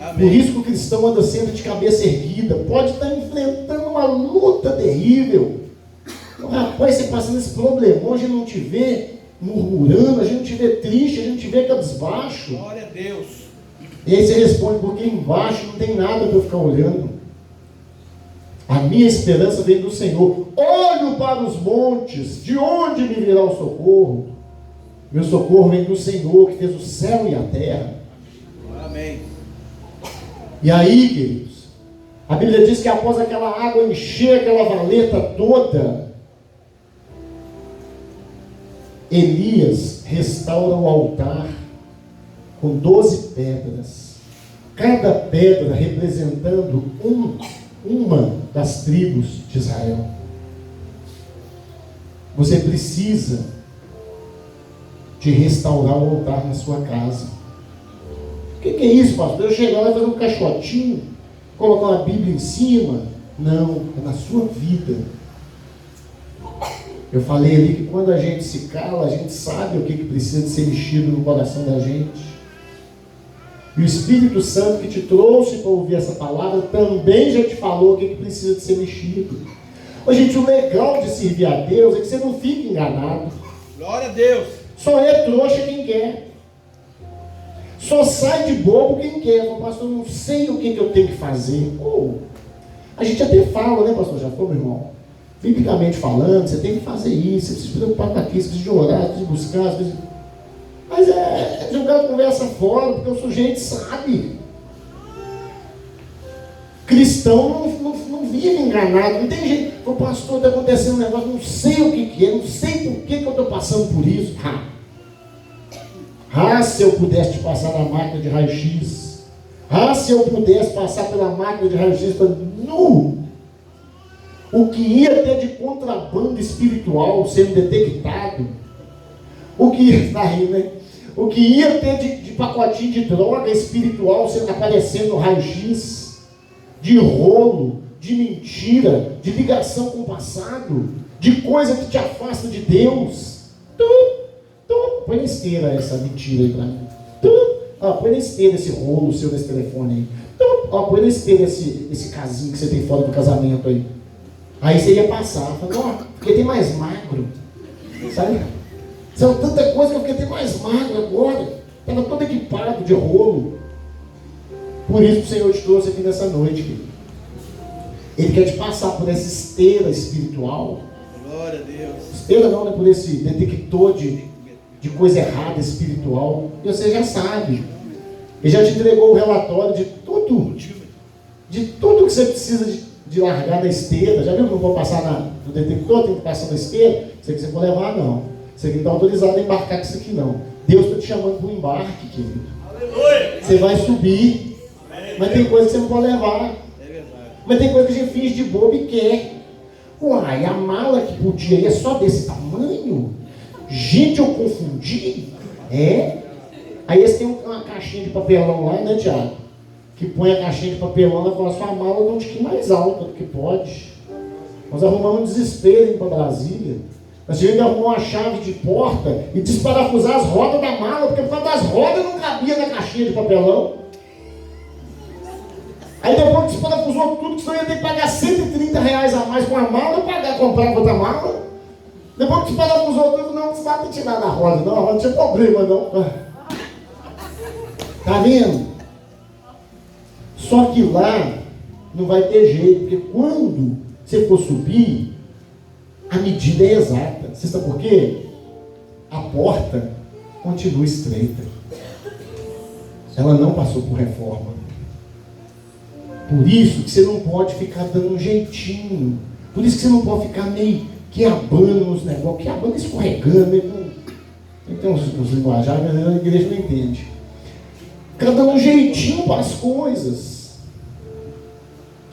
Speaker 2: Amém.
Speaker 1: Por isso que o cristão anda sempre de cabeça erguida. Pode estar enfrentando uma luta terrível. Rapaz, você passando esse problemão, a gente não te vê murmurando, a gente não te vê triste, a gente não te vê cabisbaixo.
Speaker 2: Glória a Deus.
Speaker 1: E aí você responde, porque embaixo não tem nada para eu ficar olhando. A minha esperança vem do Senhor. Olho para os montes, de onde me virá o socorro? Meu socorro vem do Senhor, que fez o céu e a terra.
Speaker 2: Amém.
Speaker 1: E aí, queridos, a Bíblia diz que após aquela água encher aquela valeta toda, Elias restaura o altar com 12 pedras, cada pedra representando uma das tribos de Israel. Você precisa de restaurar o altar na sua casa. O que é isso, pastor? Eu chegar lá e fazer um caixotinho, colocar uma Bíblia em cima? Não, é na sua vida. Eu falei ali que quando a gente se cala, a gente sabe o que precisa de ser mexido no coração da gente. E o Espírito Santo que te trouxe para ouvir essa palavra também já te falou o que precisa de ser mexido. Ô, gente, o legal de servir a Deus é que você não fica enganado.
Speaker 2: Glória a Deus.
Speaker 1: Só é trouxa quem quer. Só sai de bobo quem quer. Fala, pastor, eu não sei o que eu tenho que fazer. A gente até fala, né, pastor? Já foi, meu irmão? Biblicamente falando, você tem que fazer isso, você precisa se preocupar com aquilo, você precisa de orar, você precisa de buscar, você precisa... Mas é jogar a conversa fora, porque o sujeito sabe. Cristão não vive enganado, não tem jeito. O pastor, está acontecendo um negócio, não sei o que é, não sei por que eu estou passando por isso. Se eu pudesse te passar na máquina de raio-x, se eu pudesse passar pela máquina de raio-x, o que ia ter de contrabando espiritual sendo detectado, o que ia ter de pacotinho de droga espiritual sendo aparecendo no raio-x, de rolo, de mentira, de ligação com o passado, de coisa que te afasta de Deus. Põe na esteira essa mentira aí pra mim. Põe na esteira esse rolo seu nesse telefone aí. Põe na esteira esse casinho que você tem fora do casamento aí. Aí você ia passar, fiquei até mais magro. Sabe? São tanta coisa que eu fiquei até mais magro agora. Estava todo equipado de rolo. Por isso que o Senhor te trouxe aqui nessa noite, querido. Ele quer te passar por essa esteira espiritual.
Speaker 2: Glória a Deus.
Speaker 1: Esteira não, né? Por esse detector de coisa errada espiritual. E você já sabe. Ele já te entregou o relatório de tudo que você precisa de largar na esteira. Já viu que não pode passar no detector, tem que passar na esteira? Isso aqui você pode levar, não. Isso aqui não está autorizado a embarcar com isso aqui, não. Deus está te chamando para o embarque, querido.
Speaker 2: Aleluia.
Speaker 1: Você vai subir, mas tem coisa que você não pode levar.
Speaker 2: É verdade.
Speaker 1: Mas tem coisa que a gente finge de bobo e quer. Uai, a mala que podia ir é só desse tamanho? Gente, eu confundi. Aí eles têm uma caixinha de papelão lá, né, Tiago? Que põe a caixinha de papelão e fala, sua mala não fica mais alta do que pode. Nós arrumamos um desespero indo para Brasília. Nós tivemos que arrumar uma chave de porta e desparafusar as rodas da mala, porque por causa das rodas não cabia na caixinha de papelão. Aí depois que desparafusou tudo, que senão ia ter que pagar R$130 a mais com a mala e comprar outra mala. Depois que desparafusou tudo, não precisava tirar da roda, não, a roda não tinha problema, não. Tá vendo? Só que lá não vai ter jeito, porque quando você for subir, a medida é exata. Você sabe por quê? A porta continua estreita. Ela não passou por reforma. Por isso que você não pode ficar dando um jeitinho. Por isso que você não pode ficar meio quiabando nos negócios, quiabando, escorregando. Tem uns linguajares, mas a igreja não entende. Ficar dando um jeitinho para as coisas.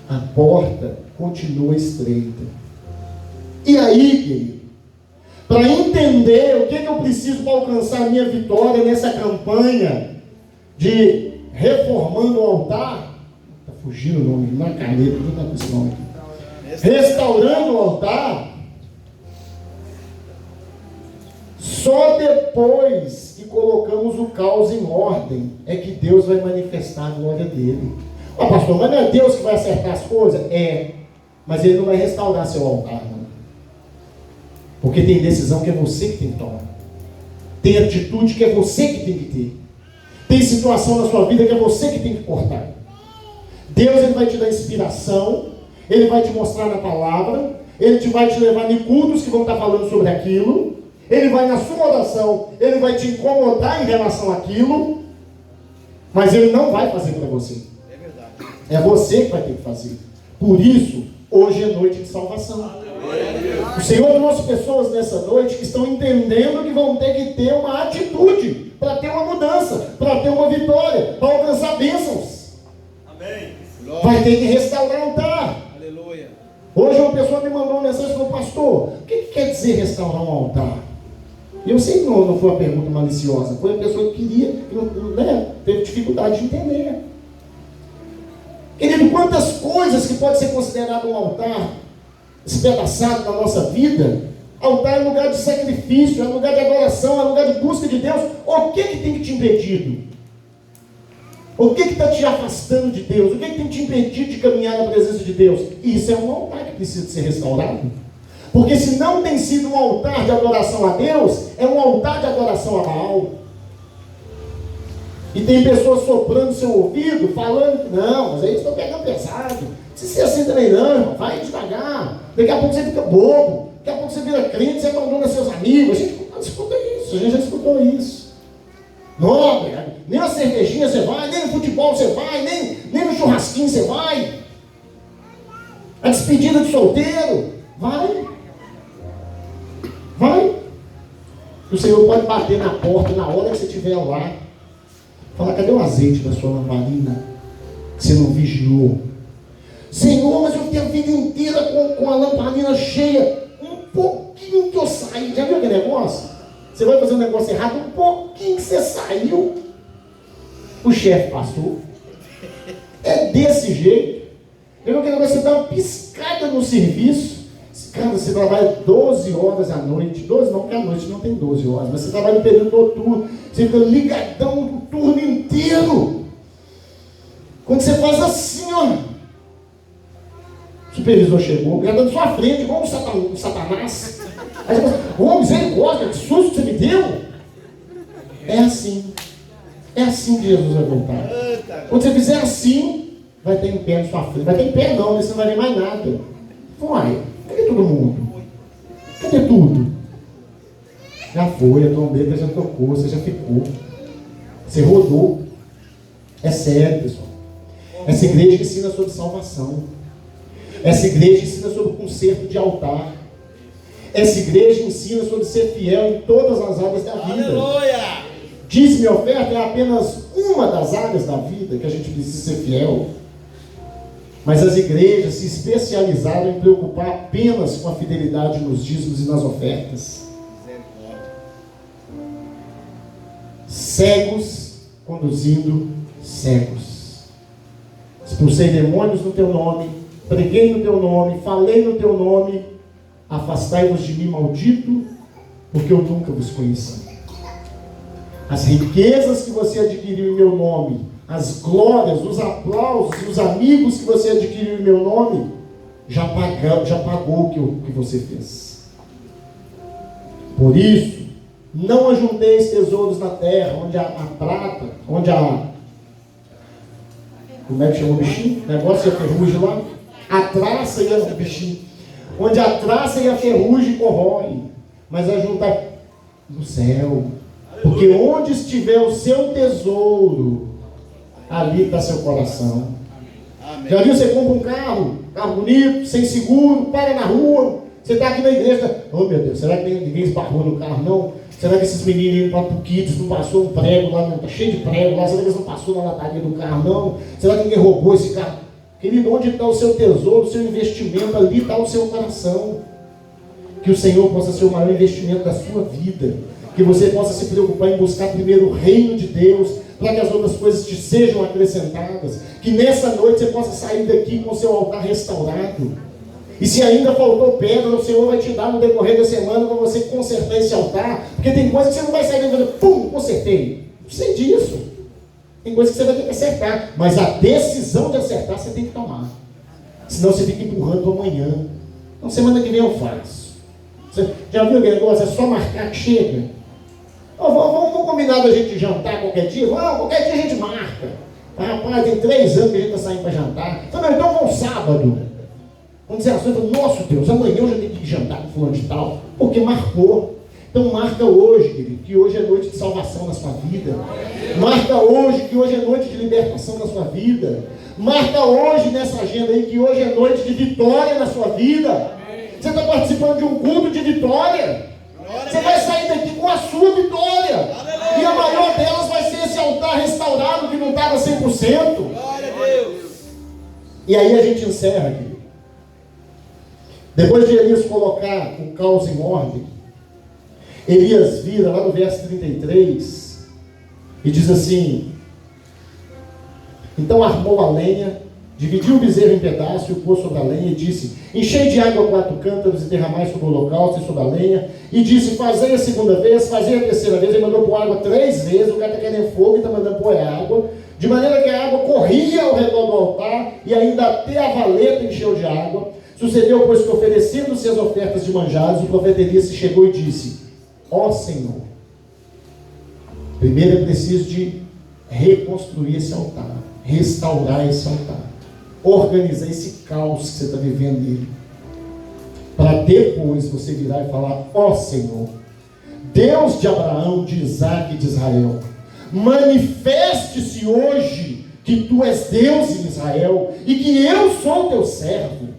Speaker 1: A porta continua estreita. E aí, querido, para entender o que eu preciso para alcançar a minha vitória nessa campanha de reformando o altar, está fugindo o nome, na caneta, não está com esse nome aqui. Restaurando o altar, Só depois que colocamos o caos em ordem é que Deus vai manifestar a glória dele. Ó, pastor, mas não é Deus que vai acertar as coisas? É, mas ele não vai restaurar seu altar, não. Porque tem decisão que é você que tem que tomar. Tem atitude que é você que tem que ter. Tem situação na sua vida que é você que tem que cortar. Deus, ele vai te dar inspiração, ele vai te mostrar na palavra, ele vai te levar em cultos que vão estar falando sobre aquilo, ele vai na sua oração, ele vai te incomodar em relação àquilo, mas ele não vai fazer para você.
Speaker 2: É verdade.
Speaker 1: É você que vai ter que fazer. Por isso, hoje é noite de salvação. O Senhor trouxe pessoas nessa noite que estão entendendo que vão ter que ter uma atitude para ter uma mudança, para ter uma vitória, para alcançar bênçãos.
Speaker 2: Amém.
Speaker 1: Vai ter que restaurar o altar.
Speaker 2: Aleluia.
Speaker 1: Hoje uma pessoa me mandou uma mensagem e falou: pastor, o que quer dizer restaurar um altar? E eu sei que não foi uma pergunta maliciosa, foi a pessoa que queria, teve dificuldade de entender. Querido, quantas coisas que pode ser considerado um altar despedaçado na nossa vida. Altar é lugar de sacrifício, é lugar de adoração, é lugar de busca de Deus. O que tem que te impedido? O que está te afastando de Deus? O que tem que te impedido de caminhar na presença de Deus? Isso é um altar que precisa ser restaurado. Porque se não tem sido um altar de adoração a Deus, é um altar de adoração a Baal. E tem pessoas soprando seu ouvido, falando: não, mas aí estão pegando pesado. Se você assim também não, irmão, vai devagar. Daqui a pouco você fica bobo. Daqui a pouco você vira crente, você abandona seus amigos. A gente escuta isso, a gente já escutou isso. Não, nem na cervejinha você vai, nem no futebol você vai, nem no churrasquinho você vai. A despedida de solteiro, vai. Vai. O Senhor pode bater na porta na hora que você estiver lá. Falar: cadê o azeite da sua lamparina? Que você não vigiou. Senhor, mas eu tenho a vida inteira com a lamparina cheia. Um pouquinho que eu saí. Já viu aquele negócio? Você vai fazer um negócio errado, um pouquinho que você saiu, o chefe passou. É desse jeito. Eu aquele negócio, você dá uma piscada no serviço. Cara, você trabalha 12 horas à noite. 12 não, porque à noite não tem 12 horas. Mas você trabalha no período noturno. Você fica ligadão o turno inteiro. Quando você faz assim, ó. O supervisor chegou, gritando na sua frente, igual um satanás. Aí você fala: ô, misericórdia, que susto que você me deu. É assim. É assim que Jesus vai voltar. Quando você fizer assim, vai ter em pé na sua frente. Vai ter em pé não, você não vai ver mais nada. Vai. Cadê todo mundo? Cadê tudo? Já foi, a trombeta já tocou, você já ficou. Você rodou. É sério, pessoal. Essa igreja ensina sobre salvação. Essa igreja ensina sobre o conserto de altar. Essa igreja ensina sobre ser fiel em todas as áreas da vida.
Speaker 2: Aleluia!
Speaker 1: Dízimo e oferta é apenas uma das áreas da vida que a gente precisa ser fiel. Mas as igrejas se especializaram em preocupar apenas com a fidelidade nos dízimos e nas ofertas. Cegos conduzindo cegos. Expulsei demônios no teu nome, preguei no teu nome, falei no teu nome. Afastai-vos de mim, maldito, porque eu nunca vos conheci. As riquezas que você adquiriu em meu nome, as glórias, os aplausos, os amigos que você adquiriu em meu nome, já pagou o que você fez. Por isso, não ajunteis tesouros na terra, onde a prata, onde a... Como é que chama o bichinho? O negócio é ferrugem lá? A traça e o bichinho. Onde a traça e a ferrugem corroem, mas ajuntar no céu. Porque onde estiver o seu tesouro, ali está seu coração. Amém. Já viu, você compra um carro bonito, sem seguro, para na rua, você está aqui na igreja, oh meu Deus, será que ninguém esbarrou no carro não? Será que esses meninos indo para o Kids não passou um prego lá, está cheio de prego lá, será que eles não passou na lataria do carro não? Será que ninguém roubou esse carro? Querido, onde está o seu tesouro, o seu investimento, ali está o seu coração. Que o Senhor possa ser o maior investimento da sua vida. Que você possa se preocupar em buscar primeiro o reino de Deus, para que as outras coisas te sejam acrescentadas. Que nessa noite você possa sair daqui com o seu altar restaurado. E se ainda faltou pedra, o Senhor vai te dar no decorrer da semana para você consertar esse altar. Porque tem coisa que você não vai sair dizendo, pum, consertei. Não sei disso. Tem coisa que você vai ter que acertar. Mas a decisão de acertar você tem que tomar. Senão você fica empurrando para amanhã. Então semana que vem eu faço. Você já viu aquele negócio? É só marcar que chega. Oh, vamos combinar da gente jantar qualquer dia? Vamos, qualquer dia a gente marca. Rapaz, tem 3 anos que a gente está saindo para jantar. Então vamos sábado. Quando você assume, nossa Deus, amanhã eu já tenho que ir jantar com fulano de tal. Porque marcou. Então marca hoje, querido, que hoje é noite de salvação na sua vida. Marca hoje, que hoje é noite de libertação na sua vida. Marca hoje nessa agenda aí, que hoje é noite de vitória na sua vida. Você está participando de um culto de vitória. Você vai sair daqui com a sua vitória. E a maior delas vai ser esse altar restaurado que não estava 100%.
Speaker 2: Glória a Deus.
Speaker 1: E aí a gente encerra aqui. Depois de Elias colocar o caos em ordem, Elias vira lá no verso 33 e diz assim: então armou a lenha, dividiu o bezerro em pedaços e o pôs sobre a lenha e disse: enchei de água 4 cântaros e derramai sobre o holocausto e sobre a lenha. E disse: fazei a segunda vez, fazei a terceira vez. Ele mandou pôr água 3 vezes. O cara está querendo fogo e está mandando pôr água, de maneira que a água corria ao redor do altar e ainda até a valeta encheu de água. Sucedeu, pois, que oferecendo-se as ofertas de manjares, o profeta Elias se chegou e disse: ó Senhor, primeiro é preciso de reconstruir esse altar, restaurar esse altar, organizar esse caos que você está vivendo nele, para depois você virar e falar: ó Senhor, Deus de Abraão, de Isaac e de Israel, manifeste-se hoje que tu és Deus em Israel e que eu sou teu servo,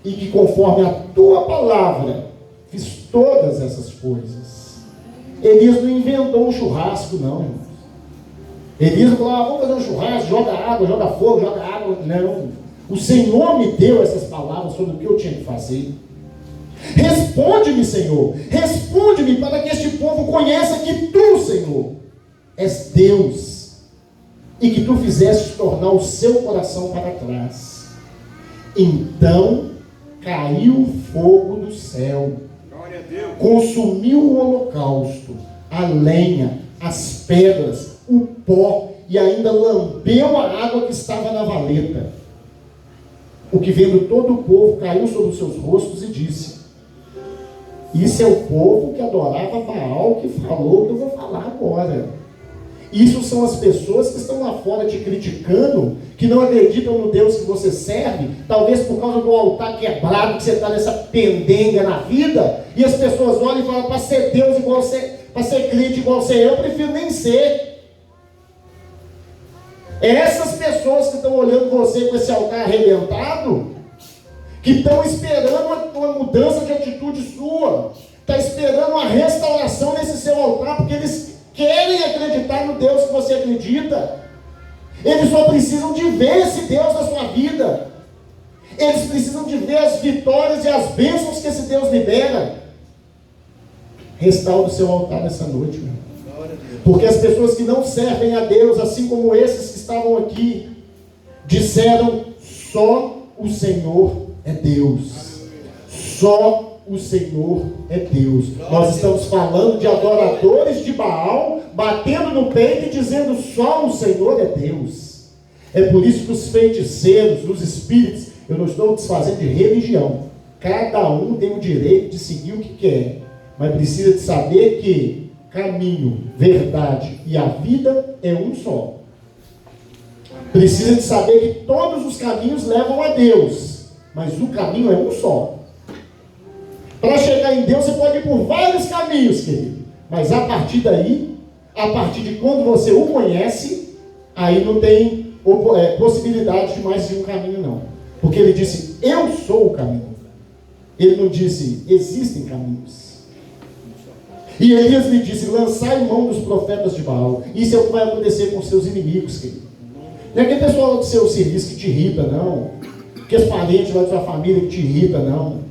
Speaker 1: e que conforme a tua palavra fiz todas essas coisas. Elias não inventou um churrasco, não, irmãos. Elias não falou: vamos fazer um churrasco, joga água, joga fogo, joga água. Não. O Senhor me deu essas palavras sobre o que eu tinha que fazer. Responde-me, Senhor, responde-me, para que este povo conheça que tu, Senhor, és Deus, e que tu fizeste tornar o seu coração para trás. Então caiu fogo do céu, consumiu o holocausto, a lenha, as pedras, o pó, e ainda lambeu a água que estava na valeta. O que vendo todo o povo caiu sobre os seus rostos e disse: isso é o povo que adorava Baal, que falou o que eu vou falar agora. Isso são as pessoas que estão lá fora te criticando, que não acreditam no Deus que você serve, talvez por causa do altar quebrado, que você está nessa pendenga na vida, e as pessoas olham e falam: para ser Deus igual você, para ser crente igual você, eu prefiro nem ser. É essas pessoas que estão olhando você com esse altar arrebentado, que estão esperando uma mudança de atitude sua, está esperando uma restauração nesse seu altar, porque eles querem acreditar no Deus que você acredita. Eles só precisam de ver esse Deus na sua vida. Eles precisam de ver as vitórias e as bênçãos que esse Deus libera. Restaure o seu altar nessa noite, meu. Porque as pessoas que não servem a Deus, assim como esses que estavam aqui, disseram: só o Senhor é Deus. Só o Senhor é Deus. Nós estamos falando de adoradores de Baal, batendo no peito e dizendo: só o Senhor é Deus. É por isso que os feiticeiros, os espíritos, eu não estou desfazendo de religião, cada um tem o direito de seguir o que quer, mas precisa de saber que caminho, verdade e a vida é um só. Precisa de saber que todos os caminhos levam a Deus, mas o caminho é um só. Para chegar em Deus você pode ir por vários caminhos, querido, mas a partir daí, a partir de quando você o conhece, aí não tem possibilidade de mais de um caminho, não. Porque ele disse: eu sou o caminho. Ele não disse: existem caminhos. E Elias lhe disse: lançai mão dos profetas de Baal. Isso é o que vai acontecer com os seus inimigos, querido. Não é aquele pessoal do seu serviço que te irrita, não. Que os parentes lá da sua família que te irrita, não.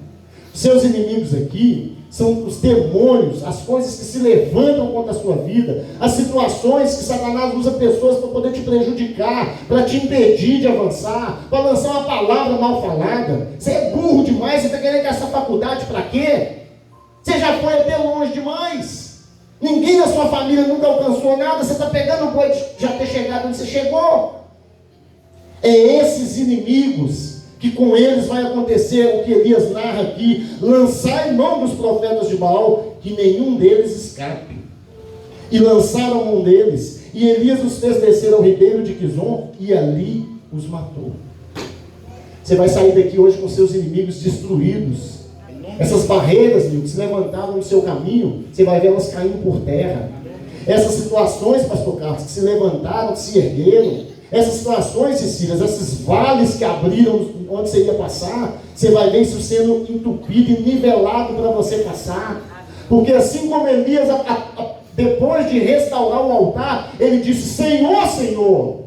Speaker 1: Seus inimigos aqui são os demônios, as coisas que se levantam contra a sua vida, as situações que Satanás usa pessoas para poder te prejudicar, para te impedir de avançar, para lançar uma palavra mal falada. Você é burro demais, você está querendo essa faculdade para quê? Você já foi até longe demais. Ninguém na sua família nunca alcançou nada, você está pegando o boi de já ter chegado onde você chegou. É esses inimigos que com eles vai acontecer o que Elias narra aqui: lançar em mão dos profetas de Baal, que nenhum deles escape. E lançaram a mão deles, e Elias os fez descer ao ribeiro de Quizon, e ali os matou. Você vai sair daqui hoje com seus inimigos destruídos. Essas barreiras, que se levantaram no seu caminho, você vai ver elas caindo por terra. Essas situações, pastor Carlos, que se levantaram, que se ergueram, essas situações, Cecília, esses vales que abriram onde você ia passar, você vai ver isso sendo entupido e nivelado para você passar. Porque assim como Elias, depois de restaurar o altar, ele disse: Senhor, Senhor.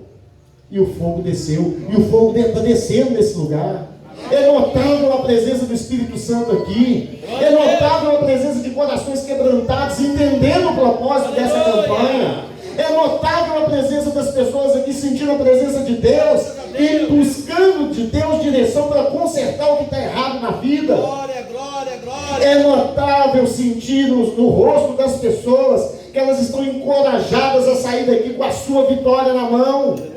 Speaker 1: E o fogo desceu, e o fogo está descendo nesse lugar. É notável a presença do Espírito Santo aqui. É notável a presença de corações quebrantados, entendendo o propósito dessa campanha. É notável a presença das pessoas aqui, sentindo a presença de Deus e buscando de Deus direção para consertar o que está errado na vida.
Speaker 2: Glória, glória, glória.
Speaker 1: É notável sentir no rosto das pessoas que elas estão encorajadas a sair daqui com a sua vitória na mão.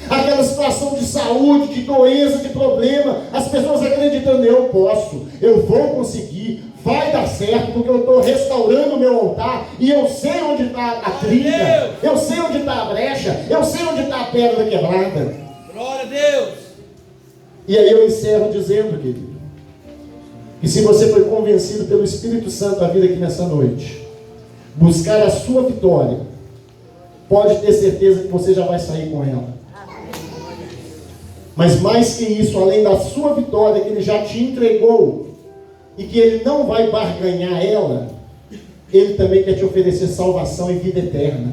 Speaker 1: Aquela situação de saúde, de doença, de problema, as pessoas acreditando: eu posso, eu vou conseguir, vai dar certo, porque eu estou restaurando o meu altar, e eu sei onde está a trinca, eu sei onde está a brecha, eu sei onde está a pedra quebrada.
Speaker 2: Glória a Deus.
Speaker 1: E aí eu encerro dizendo, querido, que se você foi convencido pelo Espírito Santo a vir aqui nessa noite, buscar a sua vitória, pode ter certeza que você já vai sair com ela. Mas mais que isso, além da sua vitória que Ele já te entregou, e que Ele não vai barganhar ela, Ele também quer te oferecer salvação e vida eterna.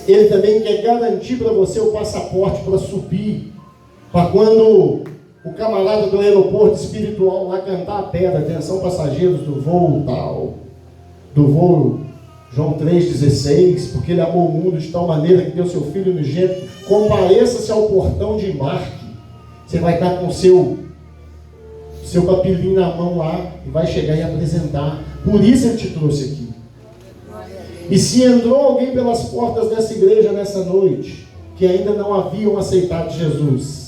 Speaker 1: Ele também quer garantir para você o passaporte para subir, para quando o camarada do aeroporto espiritual lá cantar a pedra: atenção passageiros do voo tal, do voo João 3,16, porque Ele amou o mundo de tal maneira que deu seu Filho unigênito, compareça-se ao portão de embarque. Você vai estar com o seu papelinho na mão lá, e vai chegar e apresentar. Por isso Ele te trouxe aqui. E se entrou alguém pelas portas dessa igreja nessa noite, que ainda não haviam aceitado Jesus,